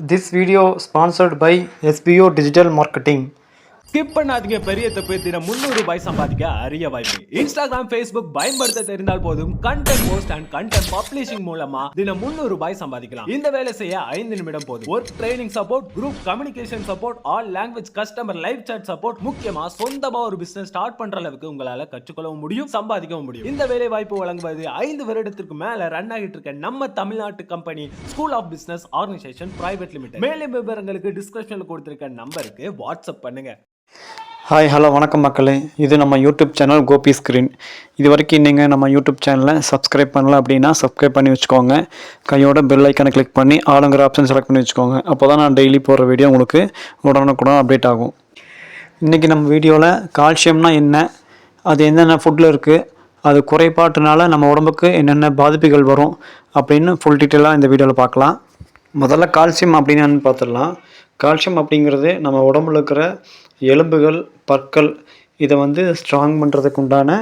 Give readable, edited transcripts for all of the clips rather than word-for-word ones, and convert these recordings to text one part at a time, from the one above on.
This video sponsored by SBO Digital Marketing. Skip பண்ணாதீங்க. பெரிய தப்பு. தினம் 300 ரூபாய் சம்பாதிக்க அரிய வாய்ப்பு. இன்ஸ்டாகிராம், ஃபேஸ்புக் பயன்படுத்த தெரிந்தால் போதும் content post and content publishing மூலமா தினம் 300 ரூபாய் சம்பாதிக்கலாம். இந்த வேலை செய்ய 5 நிமிடம் போதும். Work training support, group communication support, all language customer live chat support, முக்கியமா சொந்தமா ஒரு பிசினஸ் ஸ்டார்ட் பண்ற அளவுக்கு உங்களால கற்றுக்கொள்ளவும் முடியும், சம்பாதிக்கவும் முடியும். இந்த வேலை வாய்ப்பு வழங்குவது 5 வருடத்திற்கு மேல ரன் ஆகிட்டு இருக்க நம்ம தமிழ்நாட்டு company school of business organisation private limited. மேலும் விவரங்களுக்கு டிஸ்கிரிப்ஷன்ல கொடுத்திருக்க நம்பருக்கு வாட்ஸ்அப் பண்ணுங்க. ஹாய் ஹலோ வணக்கம் மக்களே, இது நம்ம யூடியூப் சேனல் கோபி ஸ்க்ரீன். இது வரைக்கும் நீங்கள் நம்ம யூடியூப் சேனலை சப்ஸ்கிரைப் பண்ணல அப்படின்னா சப்ஸ்கிரைப் பண்ணி வச்சுக்கோங்க. கையோட பெல் ஐக்கானை கிளிக் பண்ணி ஆளுங்கிற ஆப்ஷன் செலக்ட் பண்ணி வச்சுக்கோங்க. அப்போ தான் நான் டெய்லி போடுற வீடியோ உங்களுக்கு உடனுக்குடன் அப்டேட் ஆகும். இன்றைக்கி நம்ம வீடியோவில் கால்சியம்னா என்ன, அது என்னென்ன ஃபுட்டில் இருக்குது, அது குறைபாட்டுனால நம்ம உடம்புக்கு என்னென்ன பாதிப்புகள் வரும் அப்படின்னு ஃபுல் டீட்டெயிலாக இந்த வீடியோவில் பார்க்கலாம். முதல்ல கால்சியம் அப்படின்னு பார்த்துடலாம். கால்சியம் அப்படிங்கிறது நம்ம உடம்புல இருக்கிற எலும்புகள், பற்கள் இதை ஸ்ட்ராங் பண்ணுறதுக்கு உண்டான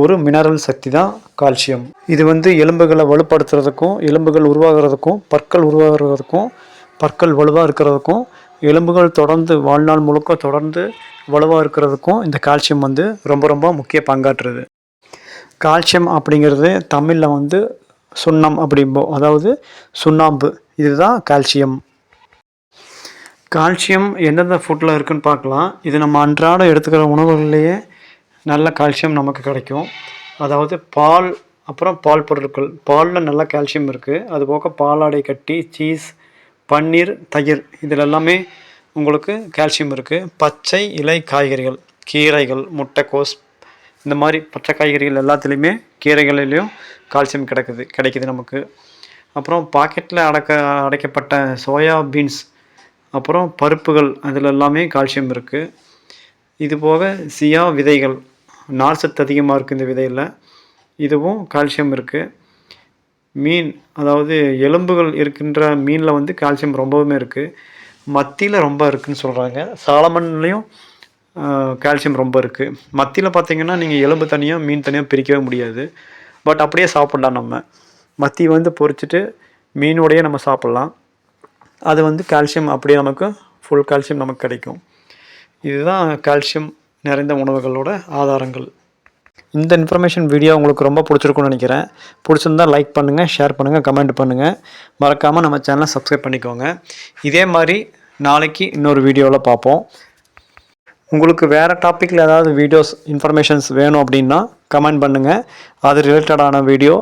ஒரு மினரல் சக்தி தான் கால்சியம். இது எலும்புகளை வலுப்படுத்துறதுக்கும், எலும்புகள் உருவாகிறதுக்கும், பற்கள் உருவாகிறதுக்கும், பற்கள் வலுவாக இருக்கிறதுக்கும், எலும்புகள் தொடர்ந்து வாழ்நாள் முழுக்க தொடர்ந்து வலுவாக இருக்கிறதுக்கும் இந்த கால்சியம் ரொம்ப ரொம்ப முக்கிய பங்காற்றுது. கால்சியம் அப்படிங்கிறது தமிழில் சுண்ணம் அப்படிம்போம், அதாவது சுண்ணாம்பு, இதுதான் கால்சியம். கால்சியம் எந்தெந்த ஃபுட்டில் இருக்குதுன்னு பார்க்கலாம். இது நம்ம அன்றாட எடுத்துக்கிற உணவுகள்லேயே நல்ல கால்சியம் நமக்கு கிடைக்கும். அதாவது பால், அப்புறம் பால் பொருட்கள், பாலில் நல்ல கால்சியம் இருக்குது. அதுபோக பாலாடை கட்டி, சீஸ், பன்னீர், தயிர் இதில் எல்லாமே உங்களுக்கு கால்சியம் இருக்குது. பச்சை இலை காய்கறிகள், கீரைகள், முட்டைக்கோஸ் இந்த மாதிரி பச்சை காய்கறிகள் எல்லாத்துலேயுமே, கீரைகளிலையும் கால்சியம் கிடைக்குது நமக்கு. அப்புறம் பாக்கெட்டில் அடைக்கப்பட்ட சோயா பீன்ஸ், அப்புறம் பருப்புகள், அதில் எல்லாமே கால்சியம் இருக்குது. இது போக சியா விதைகள், நார் சத்து அதிகமாக இருக்குது இந்த விதையில், இதுவும் கால்சியம் இருக்குது. மீன், அதாவது எலும்புகள் இருக்கின்ற மீனில் கால்சியம் ரொம்பவுமே இருக்குது. மத்தியில் ரொம்ப இருக்குதுன்னு சொல்கிறாங்க. சாலமன்லேயும் கால்சியம் ரொம்ப இருக்குது. மத்தியில் பார்த்திங்கன்னா நீங்கள் எலும்பு தனியாக மீன் தனியாக பிரிக்கவே முடியாது. பட் அப்படியே சாப்பிட்லாம். நம்ம மத்தி பொரிச்சிட்டு மீனோடையே நம்ம சாப்பிட்லாம். அது கால்சியம் அப்படியே நமக்கு ஃபுல் கால்சியம் நமக்கு கிடைக்கும். இதுதான் கால்சியம் நிறைந்த உணவுகளோட ஆதாரங்கள். இந்த இன்ஃபர்மேஷன் வீடியோ உங்களுக்கு ரொம்ப பிடிச்சிருக்குன்னு நினைக்கிறேன். பிடிச்சிருந்தால் லைக் பண்ணுங்கள், ஷேர் பண்ணுங்கள், கமெண்ட் பண்ணுங்கள். மறக்காமல் நம்ம சேனலை சப்ஸ்கிரைப் பண்ணிக்கோங்க. இதே மாதிரி நாளைக்கு இன்னொரு வீடியோவில் பார்ப்போம். உங்களுக்கு வேறு டாப்பிக்கில் ஏதாவது வீடியோஸ் இன்ஃபர்மேஷன்ஸ் வேணும் அப்படின்னா கமெண்ட் பண்ணுங்கள். அது ரிலேட்டடான வீடியோ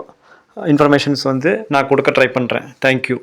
இன்ஃபர்மேஷன்ஸ் நான் கொடுக்க ட்ரை பண்ணுறேன். தேங்க்யூ.